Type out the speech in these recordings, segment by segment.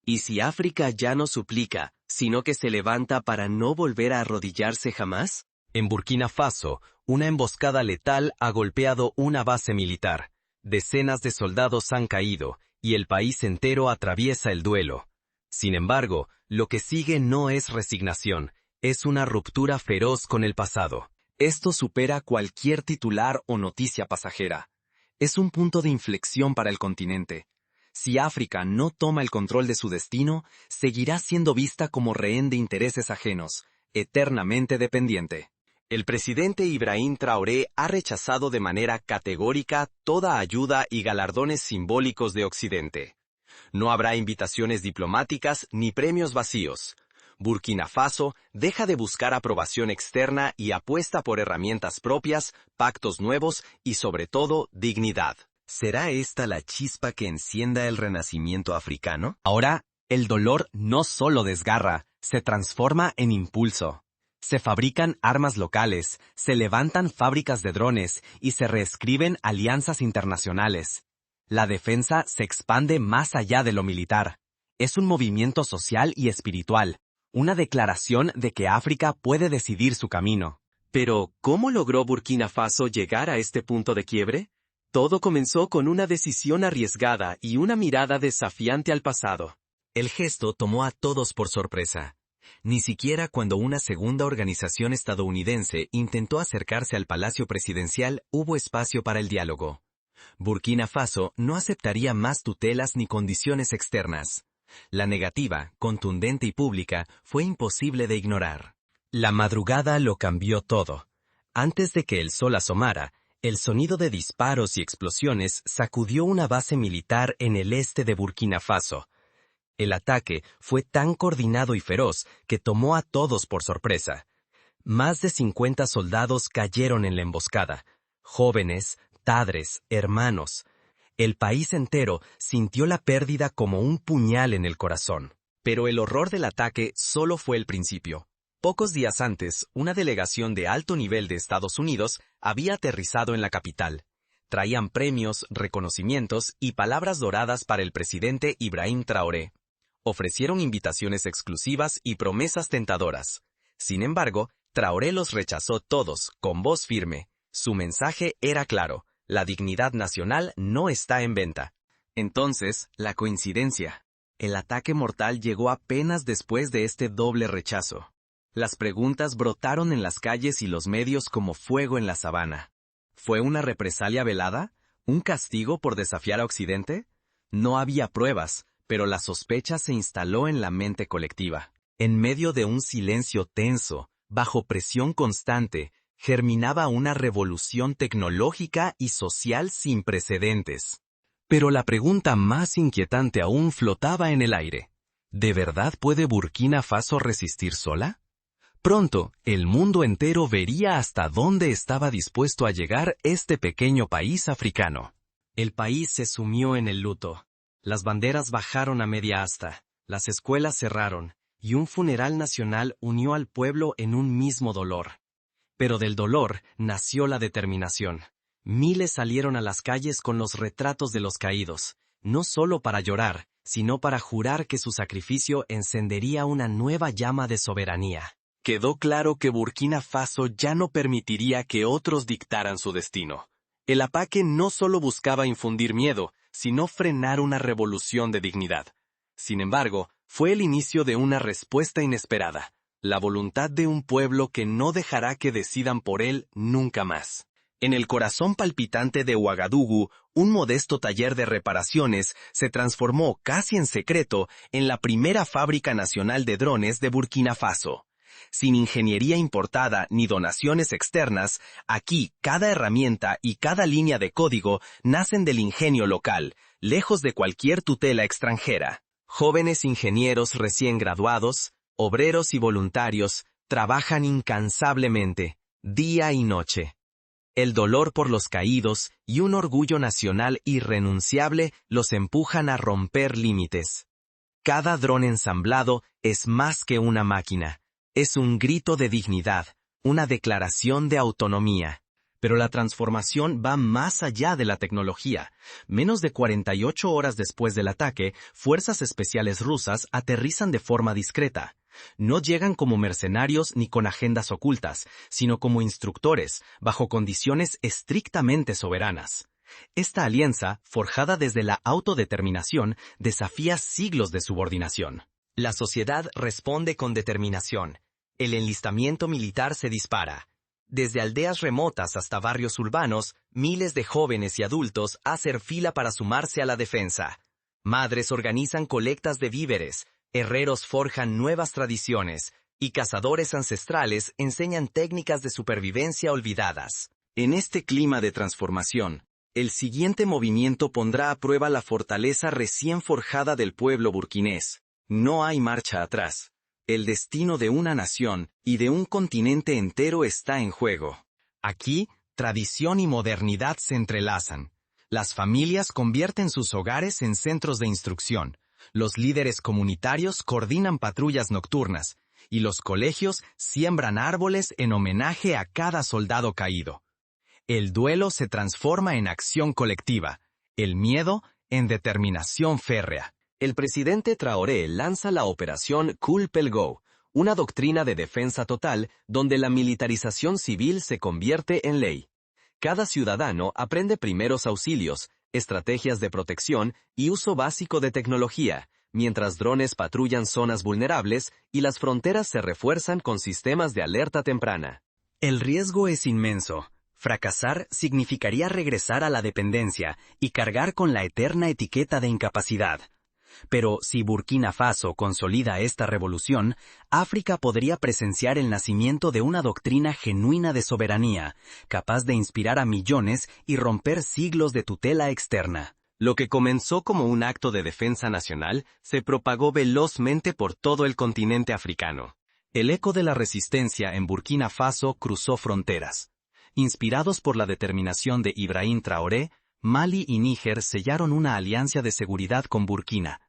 ¿Y si África ya no suplica, sino que se levanta para no volver a arrodillarse jamás? En Burkina Faso, una emboscada letal ha golpeado una base militar. Decenas de soldados han caído, y el país entero atraviesa el duelo. Sin embargo, lo que sigue no es resignación, es una ruptura feroz con el pasado. Esto supera cualquier titular o noticia pasajera. Es un punto de inflexión para el continente. Si África no toma el control de su destino, seguirá siendo vista como rehén de intereses ajenos, eternamente dependiente. El presidente Ibrahim Traoré ha rechazado de manera categórica toda ayuda y galardones simbólicos de Occidente. No habrá invitaciones diplomáticas ni premios vacíos. Burkina Faso deja de buscar aprobación externa y apuesta por herramientas propias, pactos nuevos y, sobre todo, dignidad. ¿Será esta la chispa que encienda el renacimiento africano? Ahora, el dolor no solo desgarra, se transforma en impulso. Se fabrican armas locales, se levantan fábricas de drones y se reescriben alianzas internacionales. La defensa se expande más allá de lo militar. Es un movimiento social y espiritual, una declaración de que África puede decidir su camino. Pero, ¿cómo logró Burkina Faso llegar a este punto de quiebre? Todo comenzó con una decisión arriesgada y una mirada desafiante al pasado. El gesto tomó a todos por sorpresa. Ni siquiera cuando una segunda organización estadounidense intentó acercarse al Palacio Presidencial hubo espacio para el diálogo. Burkina Faso no aceptaría más tutelas ni condiciones externas. La negativa, contundente y pública, fue imposible de ignorar. La madrugada lo cambió todo. Antes de que el sol asomara, el sonido de disparos y explosiones sacudió una base militar en el este de Burkina Faso. El ataque fue tan coordinado y feroz que tomó a todos por sorpresa. Más de 50 soldados cayeron en la emboscada. Jóvenes, padres, hermanos. El país entero sintió la pérdida como un puñal en el corazón. Pero el horror del ataque solo fue el principio. Pocos días antes, una delegación de alto nivel de Estados Unidos había aterrizado en la capital. Traían premios, reconocimientos y palabras doradas para el presidente Ibrahim Traoré. Ofrecieron invitaciones exclusivas y promesas tentadoras. Sin embargo, Traoré los rechazó todos, con voz firme. Su mensaje era claro: la dignidad nacional no está en venta. Entonces, la coincidencia. El ataque mortal llegó apenas después de este doble rechazo. Las preguntas brotaron en las calles y los medios como fuego en la sabana. ¿Fue una represalia velada? ¿Un castigo por desafiar a Occidente? No había pruebas, pero la sospecha se instaló en la mente colectiva. En medio de un silencio tenso, bajo presión constante, germinaba una revolución tecnológica y social sin precedentes. Pero la pregunta más inquietante aún flotaba en el aire. ¿De verdad puede Burkina Faso resistir sola? Pronto, el mundo entero vería hasta dónde estaba dispuesto a llegar este pequeño país africano. El país se sumió en el luto. Las banderas bajaron a media asta, las escuelas cerraron, y un funeral nacional unió al pueblo en un mismo dolor. Pero del dolor nació la determinación. Miles salieron a las calles con los retratos de los caídos, no solo para llorar, sino para jurar que su sacrificio encendería una nueva llama de soberanía. Quedó claro que Burkina Faso ya no permitiría que otros dictaran su destino. El ataque no solo buscaba infundir miedo, sino frenar una revolución de dignidad. Sin embargo, fue el inicio de una respuesta inesperada, la voluntad de un pueblo que no dejará que decidan por él nunca más. En el corazón palpitante de Ouagadougou, un modesto taller de reparaciones se transformó casi en secreto en la primera fábrica nacional de drones de Burkina Faso. Sin ingeniería importada ni donaciones externas, aquí cada herramienta y cada línea de código nacen del ingenio local, lejos de cualquier tutela extranjera. Jóvenes ingenieros recién graduados, obreros y voluntarios, trabajan incansablemente, día y noche. El dolor por los caídos y un orgullo nacional irrenunciable los empujan a romper límites. Cada dron ensamblado es más que una máquina. Es un grito de dignidad, una declaración de autonomía. Pero la transformación va más allá de la tecnología. Menos de 48 horas después del ataque, fuerzas especiales rusas aterrizan de forma discreta. No llegan como mercenarios ni con agendas ocultas, sino como instructores, bajo condiciones estrictamente soberanas. Esta alianza, forjada desde la autodeterminación, desafía siglos de subordinación. La sociedad responde con determinación. El enlistamiento militar se dispara. Desde aldeas remotas hasta barrios urbanos, miles de jóvenes y adultos hacen fila para sumarse a la defensa. Madres organizan colectas de víveres, herreros forjan nuevas tradiciones, y cazadores ancestrales enseñan técnicas de supervivencia olvidadas. En este clima de transformación, el siguiente movimiento pondrá a prueba la fortaleza recién forjada del pueblo burkinés. No hay marcha atrás. El destino de una nación y de un continente entero está en juego. Aquí, tradición y modernidad se entrelazan. Las familias convierten sus hogares en centros de instrucción. Los líderes comunitarios coordinan patrullas nocturnas. Y los colegios siembran árboles en homenaje a cada soldado caído. El duelo se transforma en acción colectiva. El miedo en determinación férrea. El presidente Traoré lanza la operación Cool Pel Go, una doctrina de defensa total donde la militarización civil se convierte en ley. Cada ciudadano aprende primeros auxilios, estrategias de protección y uso básico de tecnología, mientras drones patrullan zonas vulnerables y las fronteras se refuerzan con sistemas de alerta temprana. El riesgo es inmenso. Fracasar significaría regresar a la dependencia y cargar con la eterna etiqueta de incapacidad. Pero si Burkina Faso consolida esta revolución, África podría presenciar el nacimiento de una doctrina genuina de soberanía, capaz de inspirar a millones y romper siglos de tutela externa. Lo que comenzó como un acto de defensa nacional se propagó velozmente por todo el continente africano. El eco de la resistencia en Burkina Faso cruzó fronteras. Inspirados por la determinación de Ibrahim Traoré, Mali y Níger sellaron una alianza de seguridad con Burkina.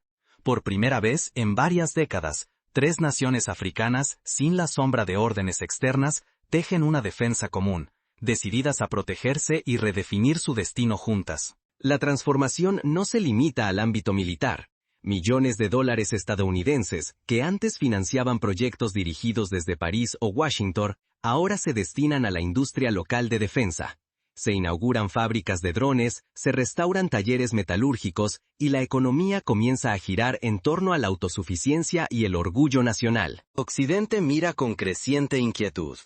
Por primera vez en varias décadas, 3 naciones africanas, sin la sombra de órdenes externas, tejen una defensa común, decididas a protegerse y redefinir su destino juntas. La transformación no se limita al ámbito militar. Millones de dólares estadounidenses, que antes financiaban proyectos dirigidos desde París o Washington, ahora se destinan a la industria local de defensa. Se inauguran fábricas de drones, se restauran talleres metalúrgicos y la economía comienza a girar en torno a la autosuficiencia y el orgullo nacional. Occidente mira con creciente inquietud.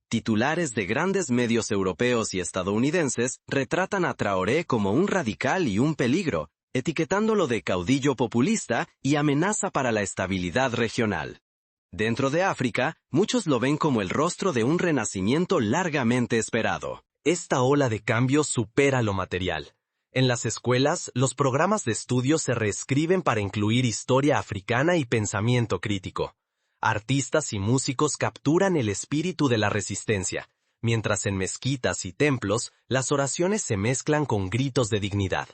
Titulares de grandes medios europeos y estadounidenses retratan a Traoré como un radical y un peligro, etiquetándolo de caudillo populista y amenaza para la estabilidad regional. Dentro de África, muchos lo ven como el rostro de un renacimiento largamente esperado. Esta ola de cambio supera lo material. En las escuelas, los programas de estudio se reescriben para incluir historia africana y pensamiento crítico. Artistas y músicos capturan el espíritu de la resistencia, mientras en mezquitas y templos las oraciones se mezclan con gritos de dignidad.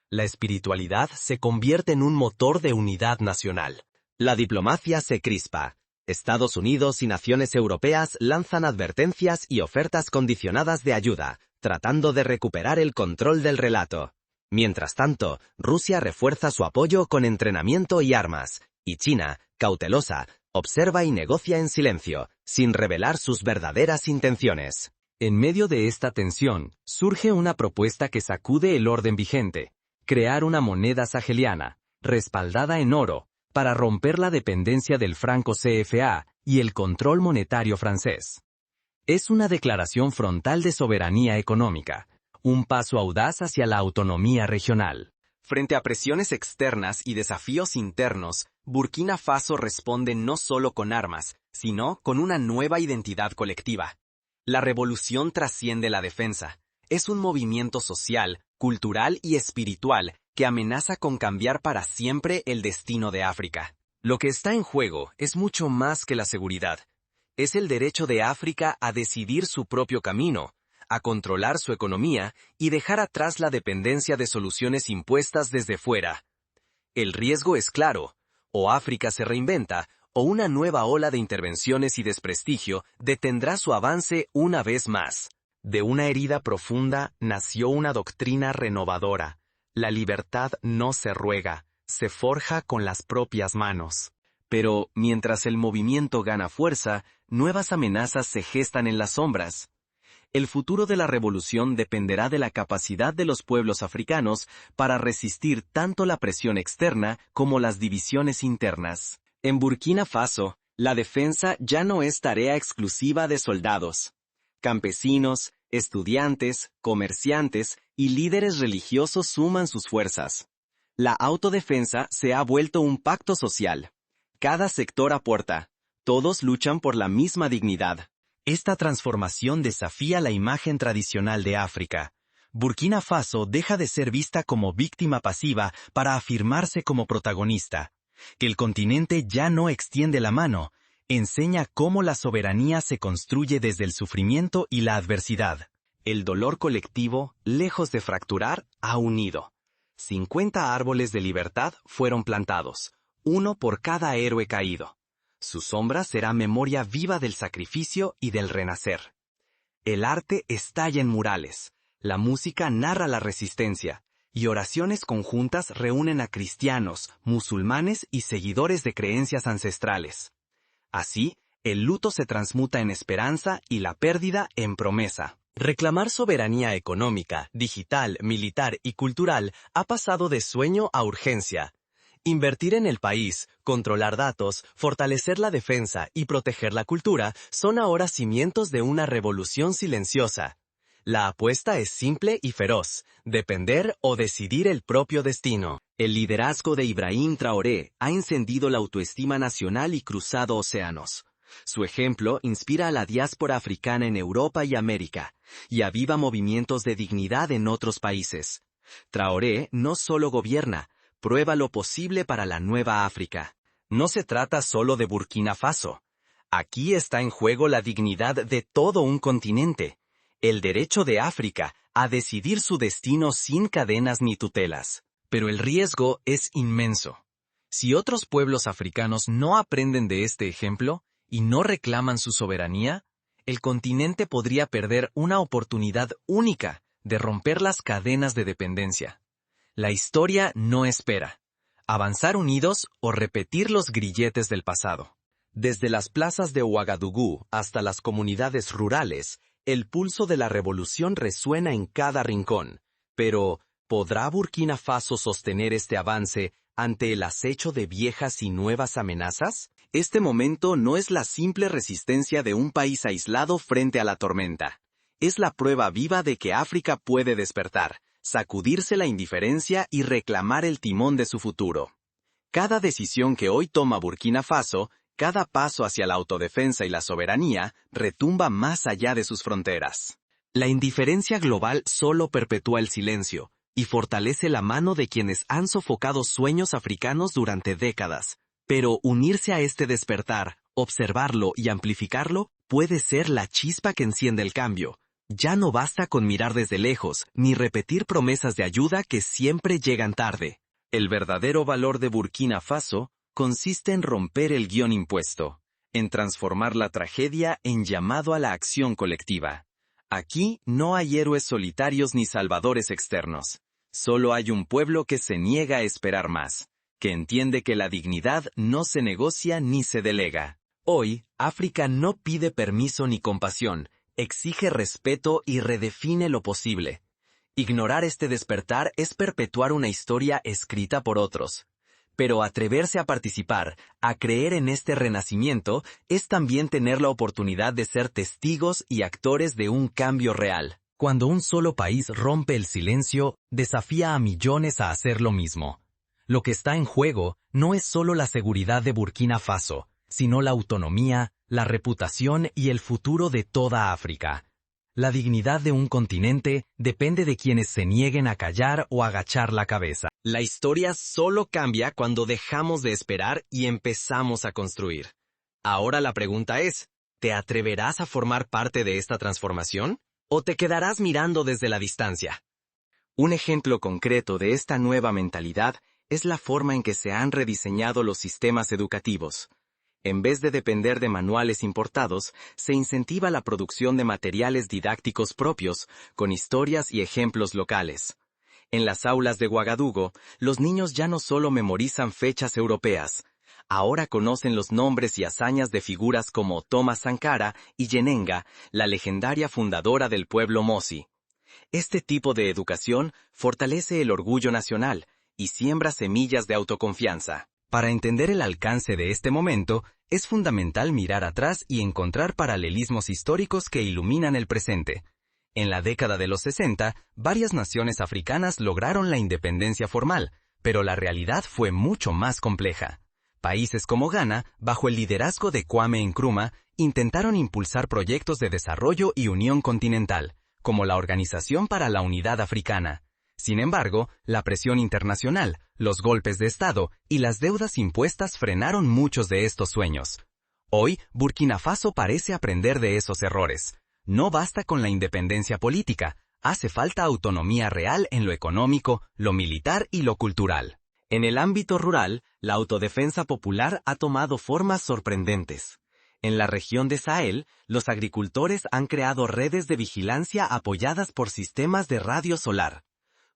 La espiritualidad se convierte en un motor de unidad nacional. La diplomacia se crispa. Estados Unidos y naciones europeas lanzan advertencias y ofertas condicionadas de ayuda, tratando de recuperar el control del relato. Mientras tanto, Rusia refuerza su apoyo con entrenamiento y armas, y China, cautelosa, observa y negocia en silencio, sin revelar sus verdaderas intenciones. En medio de esta tensión, surge una propuesta que sacude el orden vigente: crear una moneda saheliana, respaldada en oro, para romper la dependencia del franco CFA y el control monetario francés. Es una declaración frontal de soberanía económica, un paso audaz hacia la autonomía regional. Frente a presiones externas y desafíos internos, Burkina Faso responde no solo con armas, sino con una nueva identidad colectiva. La revolución trasciende la defensa. Es un movimiento social, cultural y espiritual que amenaza con cambiar para siempre el destino de África. Lo que está en juego es mucho más que la seguridad. Es el derecho de África a decidir su propio camino, a controlar su economía y dejar atrás la dependencia de soluciones impuestas desde fuera. El riesgo es claro: o África se reinventa, o una nueva ola de intervenciones y desprestigio detendrá su avance una vez más. De una herida profunda nació una doctrina renovadora. La libertad no se ruega, se forja con las propias manos. Pero, mientras el movimiento gana fuerza, nuevas amenazas se gestan en las sombras. El futuro de la revolución dependerá de la capacidad de los pueblos africanos para resistir tanto la presión externa como las divisiones internas. En Burkina Faso, la defensa ya no es tarea exclusiva de soldados. Campesinos, estudiantes, comerciantes y líderes religiosos suman sus fuerzas. La autodefensa se ha vuelto un pacto social. Cada sector aporta. Todos luchan por la misma dignidad. Esta transformación desafía la imagen tradicional de África. Burkina Faso deja de ser vista como víctima pasiva para afirmarse como protagonista. Que el continente ya no extiende la mano, enseña cómo la soberanía se construye desde el sufrimiento y la adversidad. El dolor colectivo, lejos de fracturar, ha unido. 50 árboles de libertad fueron plantados, uno por cada héroe caído. Su sombra será memoria viva del sacrificio y del renacer. El arte estalla en murales, la música narra la resistencia, y oraciones conjuntas reúnen a cristianos, musulmanes y seguidores de creencias ancestrales. Así, el luto se transmuta en esperanza y la pérdida en promesa. Reclamar soberanía económica, digital, militar y cultural ha pasado de sueño a urgencia. Invertir en el país, controlar datos, fortalecer la defensa y proteger la cultura son ahora cimientos de una revolución silenciosa. La apuesta es simple y feroz: depender o decidir el propio destino. El liderazgo de Ibrahim Traoré ha encendido la autoestima nacional y cruzado océanos. Su ejemplo inspira a la diáspora africana en Europa y América, y aviva movimientos de dignidad en otros países. Traoré no solo gobierna, prueba lo posible para la nueva África. No se trata solo de Burkina Faso. Aquí está en juego la dignidad de todo un continente. El derecho de África a decidir su destino sin cadenas ni tutelas. Pero el riesgo es inmenso. Si otros pueblos africanos no aprenden de este ejemplo y no reclaman su soberanía, el continente podría perder una oportunidad única de romper las cadenas de dependencia. La historia no espera. Avanzar unidos o repetir los grilletes del pasado. Desde las plazas de Ouagadougou hasta las comunidades rurales, el pulso de la revolución resuena en cada rincón. Pero, ¿podrá Burkina Faso sostener este avance ante el acecho de viejas y nuevas amenazas? Este momento no es la simple resistencia de un país aislado frente a la tormenta. Es la prueba viva de que África puede despertar, sacudirse la indiferencia y reclamar el timón de su futuro. Cada decisión que hoy toma Burkina Faso, cada paso hacia la autodefensa y la soberanía, retumba más allá de sus fronteras. La indiferencia global solo perpetúa el silencio y fortalece la mano de quienes han sofocado sueños africanos durante décadas. Pero unirse a este despertar, observarlo y amplificarlo, puede ser la chispa que enciende el cambio. Ya no basta con mirar desde lejos, ni repetir promesas de ayuda que siempre llegan tarde. El verdadero valor de Burkina Faso consiste en romper el guión impuesto, en transformar la tragedia en llamado a la acción colectiva. Aquí no hay héroes solitarios ni salvadores externos. Solo hay un pueblo que se niega a esperar más, que entiende que la dignidad no se negocia ni se delega. Hoy, África no pide permiso ni compasión, exige respeto y redefine lo posible. Ignorar este despertar es perpetuar una historia escrita por otros. Pero atreverse a participar, a creer en este renacimiento, es también tener la oportunidad de ser testigos y actores de un cambio real. Cuando un solo país rompe el silencio, desafía a millones a hacer lo mismo. Lo que está en juego no es solo la seguridad de Burkina Faso, sino la autonomía, la reputación y el futuro de toda África. La dignidad de un continente depende de quienes se nieguen a callar o agachar la cabeza. La historia solo cambia cuando dejamos de esperar y empezamos a construir. Ahora la pregunta es, ¿te atreverás a formar parte de esta transformación? ¿O te quedarás mirando desde la distancia? Un ejemplo concreto de esta nueva mentalidad es la forma en que se han rediseñado los sistemas educativos. En vez de depender de manuales importados, se incentiva la producción de materiales didácticos propios, con historias y ejemplos locales. En las aulas de Ouagadougou, los niños ya no solo memorizan fechas europeas, ahora conocen los nombres y hazañas de figuras como Thomas Sankara y Yenenga, la legendaria fundadora del pueblo Mosi. Este tipo de educación fortalece el orgullo nacional y siembra semillas de autoconfianza. Para entender el alcance de este momento, es fundamental mirar atrás y encontrar paralelismos históricos que iluminan el presente. En la década de los 60, varias naciones africanas lograron la independencia formal, pero la realidad fue mucho más compleja. Países como Ghana, bajo el liderazgo de Kwame Nkrumah, intentaron impulsar proyectos de desarrollo y unión continental, como la Organización para la Unidad Africana. Sin embargo, la presión internacional, los golpes de Estado y las deudas impuestas frenaron muchos de estos sueños. Hoy, Burkina Faso parece aprender de esos errores. No basta con la independencia política, hace falta autonomía real en lo económico, lo militar y lo cultural. En el ámbito rural, la autodefensa popular ha tomado formas sorprendentes. En la región de Sahel, los agricultores han creado redes de vigilancia apoyadas por sistemas de radio solar.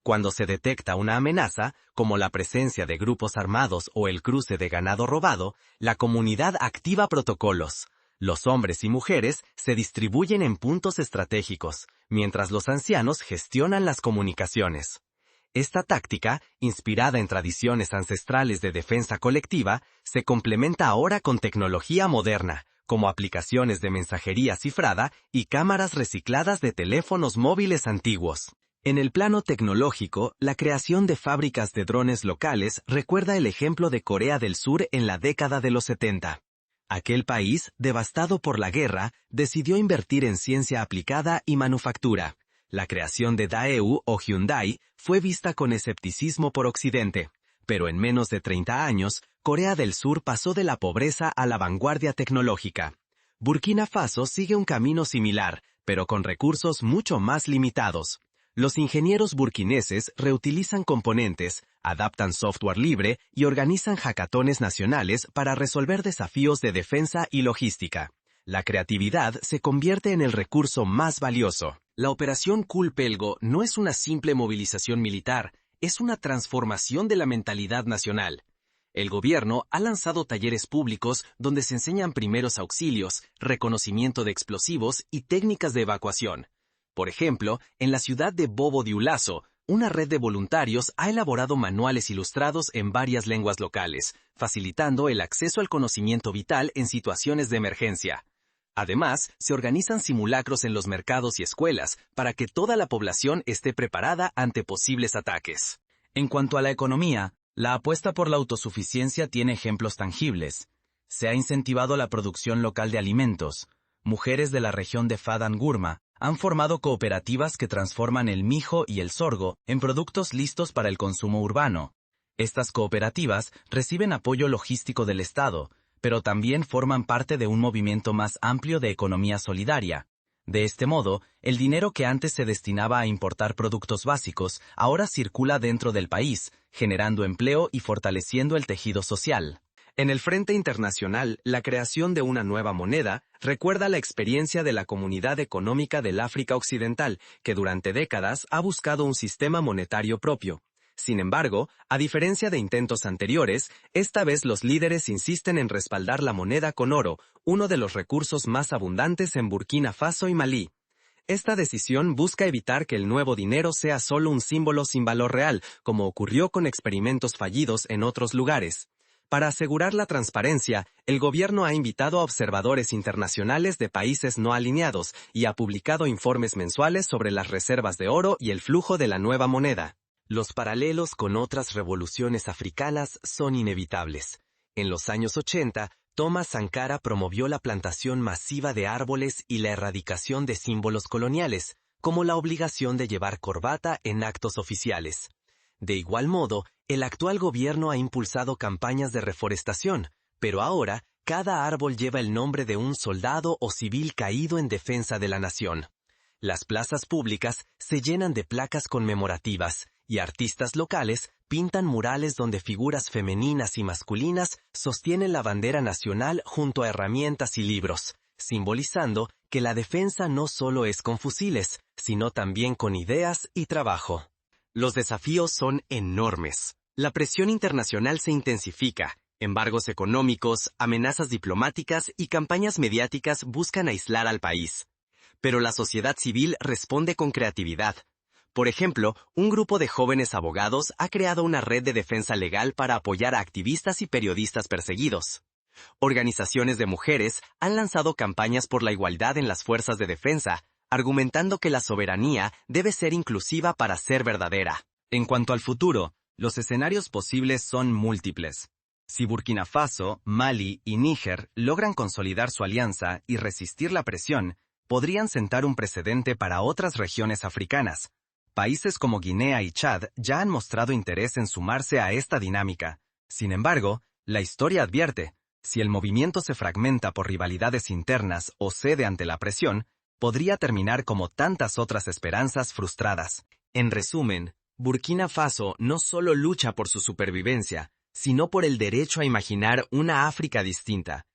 Cuando se detecta una amenaza, como la presencia de grupos armados o el cruce de ganado robado, la comunidad activa protocolos. Los hombres y mujeres se distribuyen en puntos estratégicos, mientras los ancianos gestionan las comunicaciones. Esta táctica, inspirada en tradiciones ancestrales de defensa colectiva, se complementa ahora con tecnología moderna, como aplicaciones de mensajería cifrada y cámaras recicladas de teléfonos móviles antiguos. En el plano tecnológico, la creación de fábricas de drones locales recuerda el ejemplo de Corea del Sur en la década de los 70. Aquel país, devastado por la guerra, decidió invertir en ciencia aplicada y manufactura. La creación de Daewoo o Hyundai fue vista con escepticismo por Occidente, pero en menos de 30 años, Corea del Sur pasó de la pobreza a la vanguardia tecnológica. Burkina Faso sigue un camino similar, pero con recursos mucho más limitados. Los ingenieros burkineses reutilizan componentes, adaptan software libre y organizan hackatones nacionales para resolver desafíos de defensa y logística. La creatividad se convierte en el recurso más valioso. La operación Culpelgo no es una simple movilización militar, es una transformación de la mentalidad nacional. El gobierno ha lanzado talleres públicos donde se enseñan primeros auxilios, reconocimiento de explosivos y técnicas de evacuación. Por ejemplo, en la ciudad de Bobo Dioulasso, una red de voluntarios ha elaborado manuales ilustrados en varias lenguas locales, facilitando el acceso al conocimiento vital en situaciones de emergencia. Además, se organizan simulacros en los mercados y escuelas para que toda la población esté preparada ante posibles ataques. En cuanto a la economía, la apuesta por la autosuficiencia tiene ejemplos tangibles. Se ha incentivado la producción local de alimentos. Mujeres de la región de Fadan Gurma han formado cooperativas que transforman el mijo y el sorgo en productos listos para el consumo urbano. Estas cooperativas reciben apoyo logístico del Estado, pero también forman parte de un movimiento más amplio de economía solidaria. De este modo, el dinero que antes se destinaba a importar productos básicos ahora circula dentro del país, generando empleo y fortaleciendo el tejido social. En el frente internacional, la creación de una nueva moneda recuerda la experiencia de la Comunidad Económica del África Occidental, que durante décadas ha buscado un sistema monetario propio. Sin embargo, a diferencia de intentos anteriores, esta vez los líderes insisten en respaldar la moneda con oro, uno de los recursos más abundantes en Burkina Faso y Malí. Esta decisión busca evitar que el nuevo dinero sea solo un símbolo sin valor real, como ocurrió con experimentos fallidos en otros lugares. Para asegurar la transparencia, el gobierno ha invitado a observadores internacionales de países no alineados y ha publicado informes mensuales sobre las reservas de oro y el flujo de la nueva moneda. Los paralelos con otras revoluciones africanas son inevitables. En los años 80, Thomas Sankara promovió la plantación masiva de árboles y la erradicación de símbolos coloniales, como la obligación de llevar corbata en actos oficiales. De igual modo, el actual gobierno ha impulsado campañas de reforestación, pero ahora cada árbol lleva el nombre de un soldado o civil caído en defensa de la nación. Las plazas públicas se llenan de placas conmemorativas y artistas locales pintan murales donde figuras femeninas y masculinas sostienen la bandera nacional junto a herramientas y libros, simbolizando que la defensa no solo es con fusiles, sino también con ideas y trabajo. Los desafíos son enormes. La presión internacional se intensifica. Embargos económicos, amenazas diplomáticas y campañas mediáticas buscan aislar al país. Pero la sociedad civil responde con creatividad. Por ejemplo, un grupo de jóvenes abogados ha creado una red de defensa legal para apoyar a activistas y periodistas perseguidos. Organizaciones de mujeres han lanzado campañas por la igualdad en las fuerzas de defensa, argumentando que la soberanía debe ser inclusiva para ser verdadera. En cuanto al futuro, los escenarios posibles son múltiples. Si Burkina Faso, Mali y Níger logran consolidar su alianza y resistir la presión, podrían sentar un precedente para otras regiones africanas. Países como Guinea y Chad ya han mostrado interés en sumarse a esta dinámica. Sin embargo, la historia advierte, si el movimiento se fragmenta por rivalidades internas o cede ante la presión, podría terminar como tantas otras esperanzas frustradas. En resumen, Burkina Faso no solo lucha por su supervivencia, sino por el derecho a imaginar una África distinta.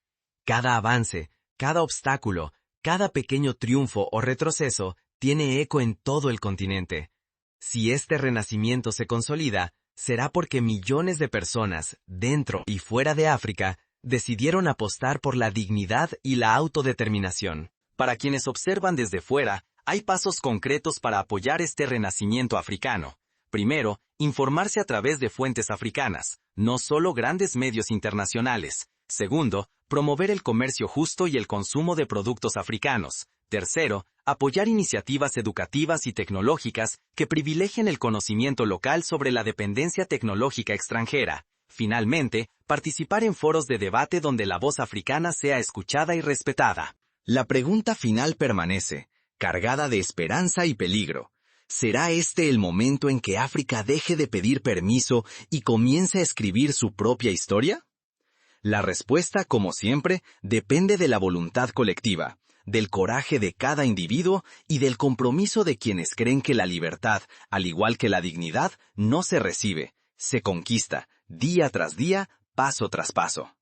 Cada avance, cada obstáculo, cada pequeño triunfo o retroceso tiene eco en todo el continente. Si este renacimiento se consolida, será porque millones de personas, dentro y fuera de África, decidieron apostar por la dignidad y la autodeterminación. Para quienes observan desde fuera, hay pasos concretos para apoyar este renacimiento africano. Primero, informarse a través de fuentes africanas, no solo grandes medios internacionales. Segundo, promover el comercio justo y el consumo de productos africanos. Tercero, apoyar iniciativas educativas y tecnológicas que privilegien el conocimiento local sobre la dependencia tecnológica extranjera. Finalmente, participar en foros de debate donde la voz africana sea escuchada y respetada. La pregunta final permanece, cargada de esperanza y peligro. ¿Será este el momento en que África deje de pedir permiso y comience a escribir su propia historia? La respuesta, como siempre, depende de la voluntad colectiva, del coraje de cada individuo y del compromiso de quienes creen que la libertad, al igual que la dignidad, no se recibe, se conquista, día tras día, paso tras paso.